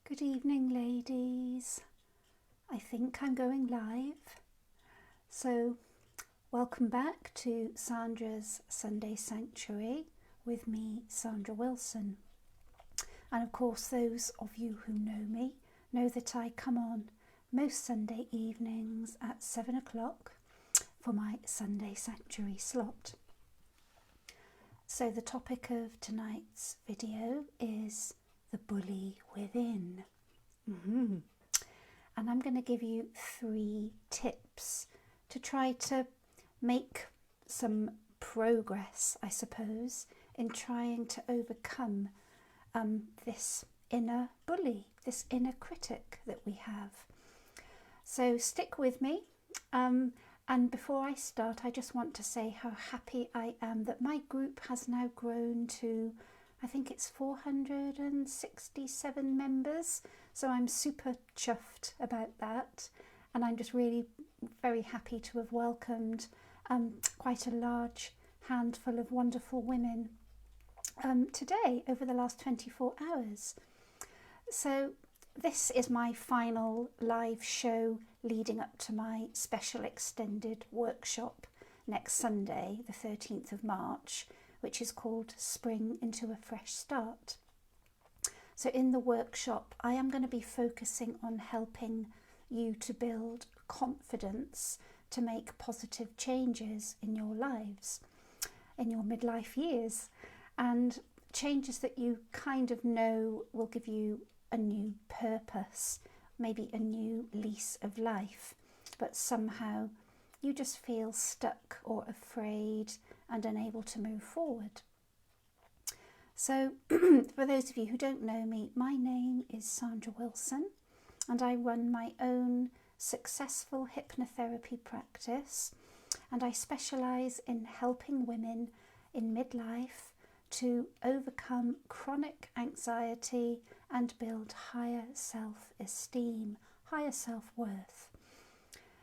Good evening, ladies. I think I'm going live. So, welcome back to Sandra's Sunday Sanctuary with me, Sandra Wilson. And of course, those of you who know me know that I come on most Sunday evenings at 7 o'clock for my Sunday Sanctuary slot. So the topic of tonight's video is the bully within. And I'm going to give you 3 tips to try to make some progress, I suppose, in trying to overcome this inner bully, this inner critic that we have. So stick with me. And before I start, I just want to say how happy I am that my group has now grown to, I think it's 467 members. So I'm super chuffed about that. And I'm just really very happy to have welcomed quite a large handful of wonderful women today over the last 24 hours. So this is my final live show leading up to my special extended workshop next Sunday, the 13th of March, which is called Spring into a Fresh Start. So in the workshop, I am going to be focusing on helping you to build confidence to make positive changes in your lives, in your midlife years, and changes that you kind of know will give you a new purpose, maybe a new lease of life, but somehow you just feel stuck or afraid and unable to move forward. So for those of you who don't know me, my name is Sandra Wilson and I run my own successful hypnotherapy practice, and I specialise in helping women in midlife to overcome chronic anxiety and build higher self-esteem, higher self-worth.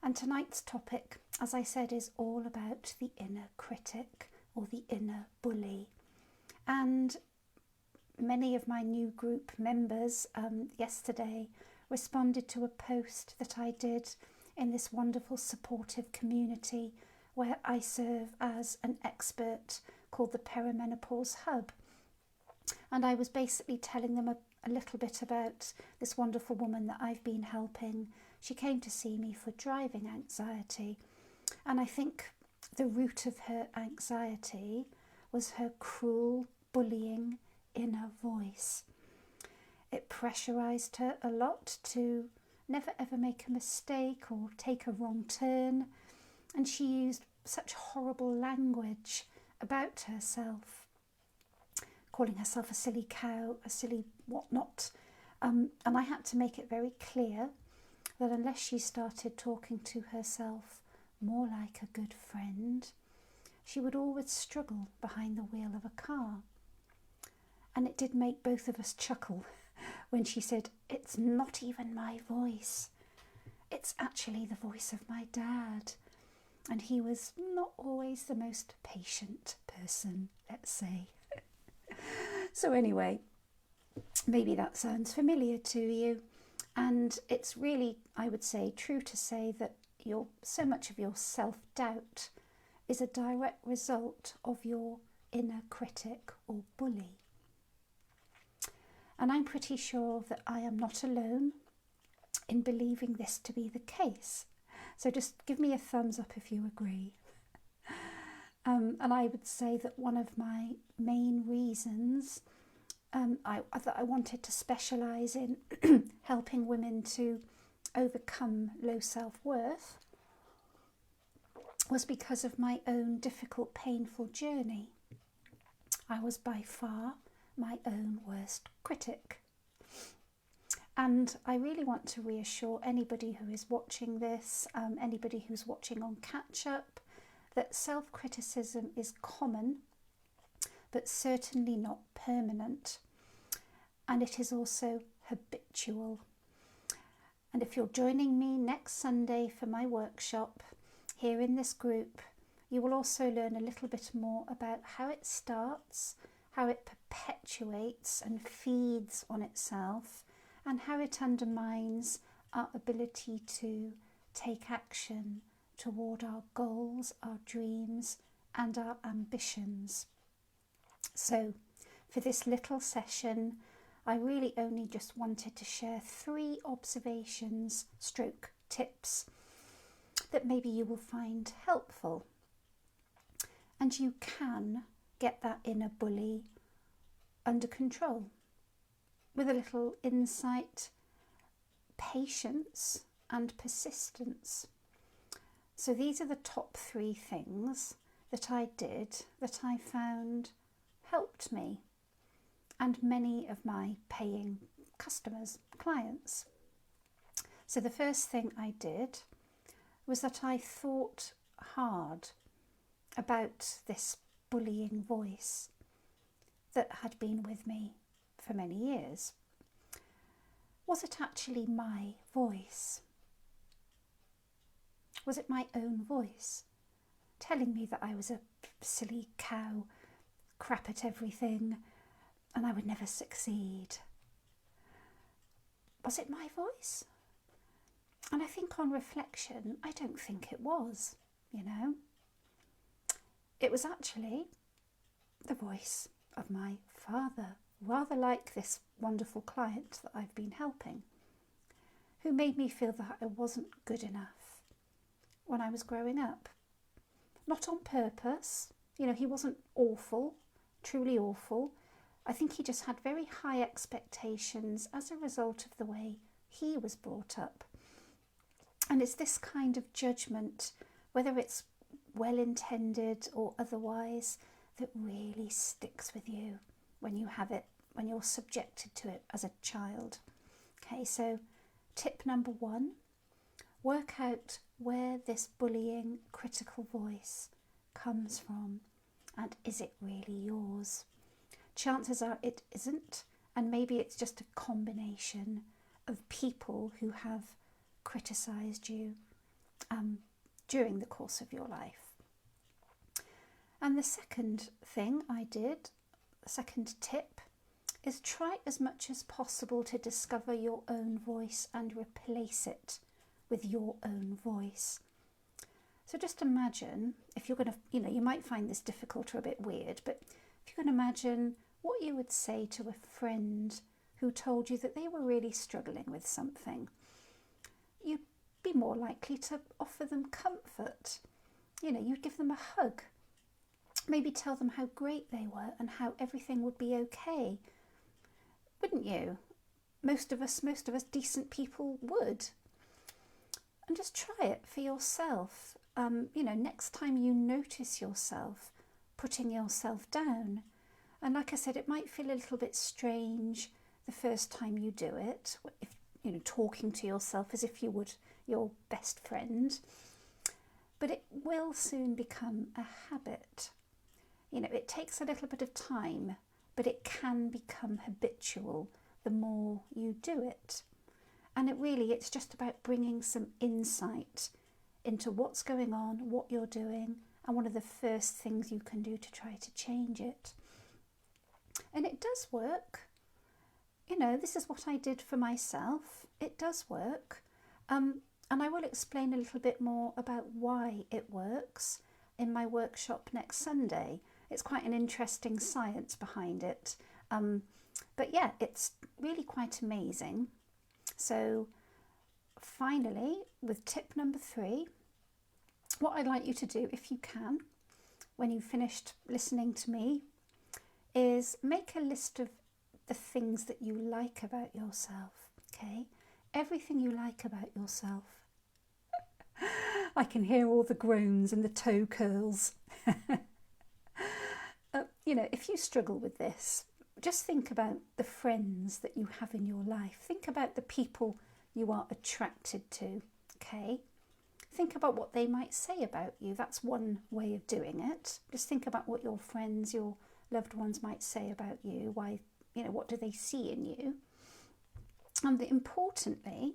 And tonight's topic, as I said, is all about the inner critic or the inner bully. And many of my new group members yesterday responded to a post that I did in this wonderful supportive community where I serve as an expert called the Perimenopause Hub. And I was basically telling them a little bit about this wonderful woman that I've been helping. She came to see me for driving anxiety, and I think the root of her anxiety was her cruel, bullying inner voice. It pressurised her a lot to never ever make a mistake or take a wrong turn, and she used such horrible language about herself, calling herself a silly cow, a silly whatnot. And I had to make it very clear that unless she started talking to herself more like a good friend, she would always struggle behind the wheel of a car. And it did make both of us chuckle when she said, "It's not even my voice. It's actually the voice of my dad. And he was not always the most patient person, let's say." So anyway, maybe that sounds familiar to you. And it's really, I would say, true to say that so much of your self-doubt is a direct result of your inner critic or bully. And I'm pretty sure that I am not alone in believing this to be the case. So just give me a thumbs up if you agree. And I would say that one of my main reasons that I wanted to specialise in helping women to overcome low self-worth was because of my own difficult, painful journey. I was by far my own worst critic. And I really want to reassure anybody who is watching this, anybody who's watching on catch-up, that self-criticism is common, but certainly not permanent. And it is also habitual. And if you're joining me next Sunday for my workshop here in this group, you will also learn a little bit more about how it starts, how it perpetuates and feeds on itself, and how it undermines our ability to take action toward our goals, our dreams, and our ambitions. So for this little session, I really only just wanted to share 3 observations stroke tips that maybe you will find helpful. And you can get that inner bully under control with a little insight, patience, and persistence. So these are the top 3 things that I did that I found helped me and many of my paying customers, clients. So the first thing I did was that I thought hard about this bullying voice that had been with me for many years. Was it actually my voice? Was it my own voice telling me that I was a silly cow, crap at everything, and I would never succeed? Was it my voice? And I think on reflection, I don't think it was, you know. It was actually the voice of my father, rather like this wonderful client that I've been helping, who made me feel that I wasn't good enough when I was growing up. Not on purpose, you know, he wasn't awful, truly awful. I think he just had very high expectations as a result of the way he was brought up. And it's this kind of judgment, whether it's well-intended or otherwise, that really sticks with you when you have it, when you're subjected to it as a child. Okay, so tip number 1, work out where this bullying, critical voice comes from, and is it really yours? Chances are it isn't, and maybe it's just a combination of people who have criticised you during the course of your life. And the second thing I did, the second tip, is try as much as possible to discover your own voice and replace it with your own voice. So just imagine, if you're going to, you might find this difficult or a bit weird, but if you can imagine what you would say to a friend who told you that they were really struggling with something, you'd be more likely to offer them comfort. You'd give them a hug, maybe tell them how great they were and how everything would be okay. Wouldn't you? Most of us decent people would. And just try it for yourself. Next time you notice yourself putting yourself down, and like I said, it might feel a little bit strange the first time you do it, if talking to yourself as if you would your best friend, but it will soon become a habit. It takes a little bit of time, but it can become habitual the more you do it. And it's just about bringing some insight into what's going on, what you're doing, and one of the first things you can do to try to change it. And it does work. This is what I did for myself. It does work. And I will explain a little bit more about why it works in my workshop next Sunday. It's quite an interesting science behind it. But yeah, it's really quite amazing. So finally, with tip number 3, what I'd like you to do, if you can, when you've finished listening to me, is make a list of the things that you like about yourself, okay? Everything you like about yourself. I can hear all the groans and the toe curls. If you struggle with this, just think about the friends that you have in your life. Think about the people you are attracted to, okay? Think about what they might say about you. That's one way of doing it. Just think about what your friends, your loved ones might say about you. Why, what do they see in you? And importantly,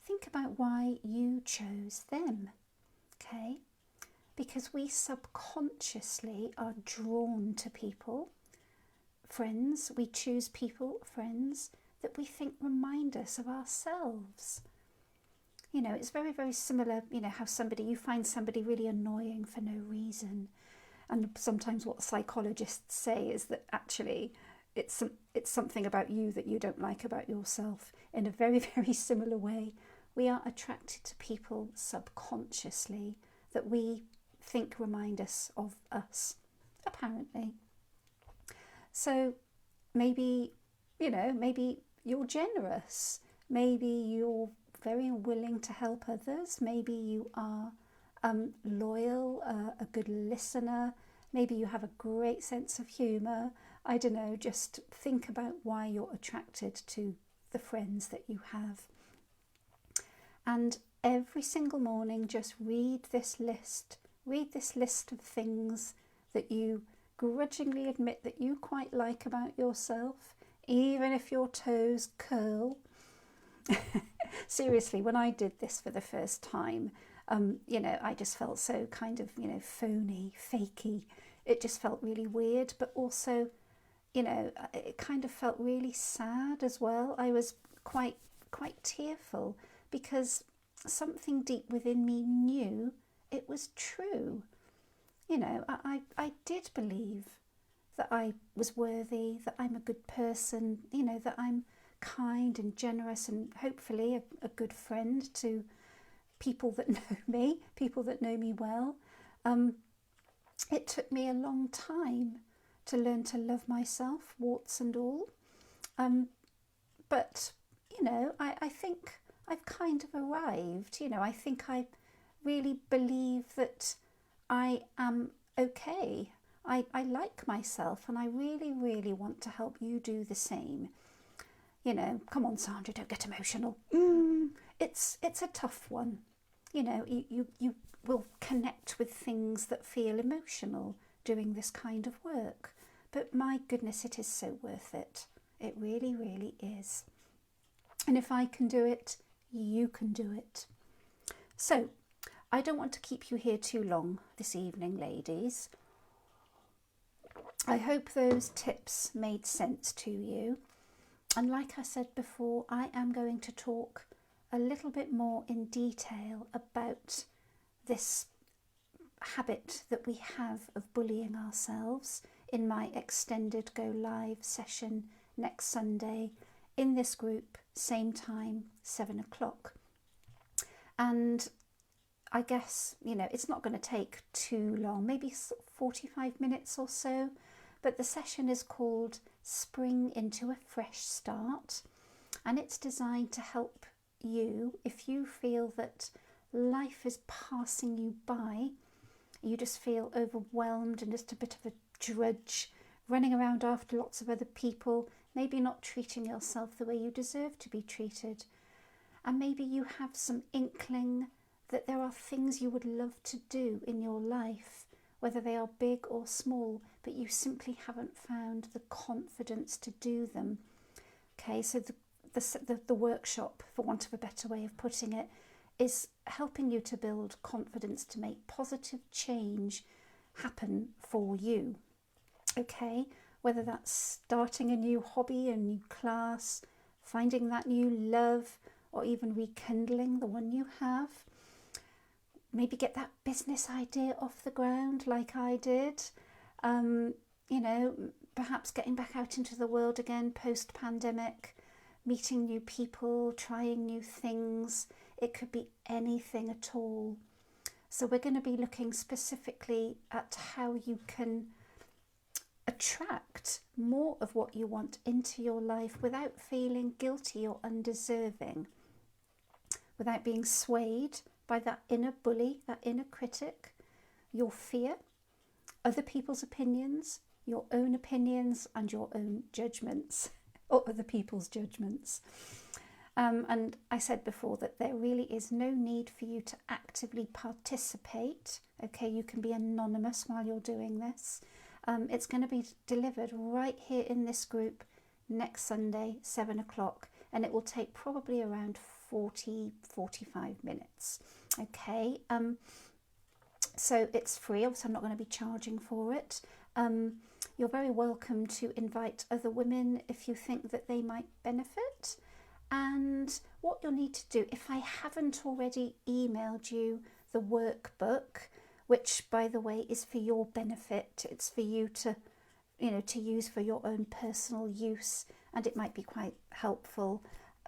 think about why you chose them, okay? Because we subconsciously are drawn to people, friends. We choose people, friends, that we think remind us of ourselves. You know, it's very, very similar, you know, how you find somebody really annoying for no reason. And sometimes what psychologists say is that actually it's something about you that you don't like about yourself. In a very, very similar way, we are attracted to people subconsciously that we think remind us of us, apparently. So maybe, you know, maybe you're generous. Maybe you're very willing to help others. Maybe you are loyal, a good listener. Maybe you have a great sense of humour. I don't know, just think about why you're attracted to the friends that you have. And every single morning, just read this list of things that you grudgingly admit that you quite like about yourself, even if your toes curl. Seriously, when I did this for the first time, you know, I just felt so kind of, you know, phony, fakey. It just felt really weird, but also, you know, it kind of felt really sad as well. I was quite tearful because something deep within me knew it was true. You know, I did believe that I was worthy, that I'm a good person, you know, that I'm kind and generous and hopefully a good friend to people that know me well. It took me a long time to learn to love myself, warts and all. But, you know, I think I've kind of arrived. You know, I think I really believe that I am okay. I like myself, and I really, really want to help you do the same. You know, come on, Sandra, don't get emotional. It's a tough one. You know, you will connect with things that feel emotional doing this kind of work. But my goodness, it is so worth it. It really, really is. And if I can do it, you can do it. So, I don't want to keep you here too long this evening, ladies. I hope those tips made sense to you. And like I said before, I am going to talk a little bit more in detail about this habit that we have of bullying ourselves in my extended Go Live session next Sunday in this group, same time, 7 o'clock. And I guess, you know, it's not going to take too long, maybe 45 minutes or so, but the session is called Spring into a Fresh Start, and it's designed to help you if you feel that life is passing you by, you just feel overwhelmed and just a bit of a drudge, running around after lots of other people, maybe not treating yourself the way you deserve to be treated. And maybe you have some inkling that there are things you would love to do in your life, whether they are big or small, but you simply haven't found the confidence to do them. Okay, so the workshop, for want of a better way of putting it, is helping you to build confidence to make positive change happen for you. Okay, whether that's starting a new hobby, a new class, finding that new love, or even rekindling the one you have. Maybe get that business idea off the ground like I did. You know, perhaps getting back out into the world again post-pandemic, meeting new people, trying new things. It could be anything at all. So we're going to be looking specifically at how you can attract more of what you want into your life without feeling guilty or undeserving, without being swayed by that inner bully, that inner critic, your fear, other people's opinions, your own opinions and your own judgments, or other people's judgments. And I said before that there really is no need for you to actively participate. Okay, you can be anonymous while you're doing this. It's going to be delivered right here in this group next Sunday, 7 o'clock, and it will take probably around 45 minutes. Okay, so it's free. Obviously I'm not going to be charging for it. you're very welcome to invite other women if you think that they might benefit. And what you'll need to do, if I haven't already emailed you the workbook, which by the way is for your benefit, it's for you to, to use for your own personal use, and it might be quite helpful,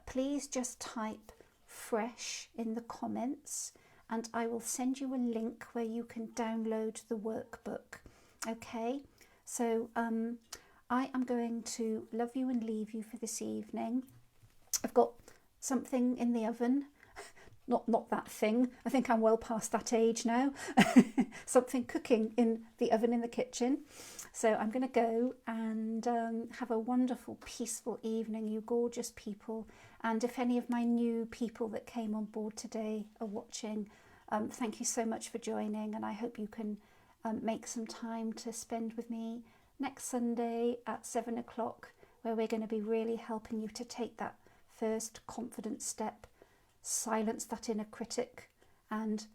please just type fresh in the comments and I will send you a link where you can download the workbook. Okay, so I am going to love you and leave you for this evening. I've got something in the oven, not that thing, I think I'm well past that age now, something cooking in the oven in the kitchen. So I'm going to go and have a wonderful, peaceful evening, you gorgeous people. And if any of my new people that came on board today are watching, thank you so much for joining, and I hope you can make some time to spend with me next Sunday at 7 o'clock, where we're going to be really helping you to take that first confident step, silence that inner critic, and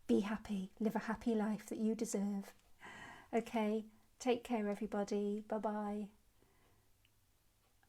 be happy, live a happy life that you deserve. Okay, take care everybody, bye bye.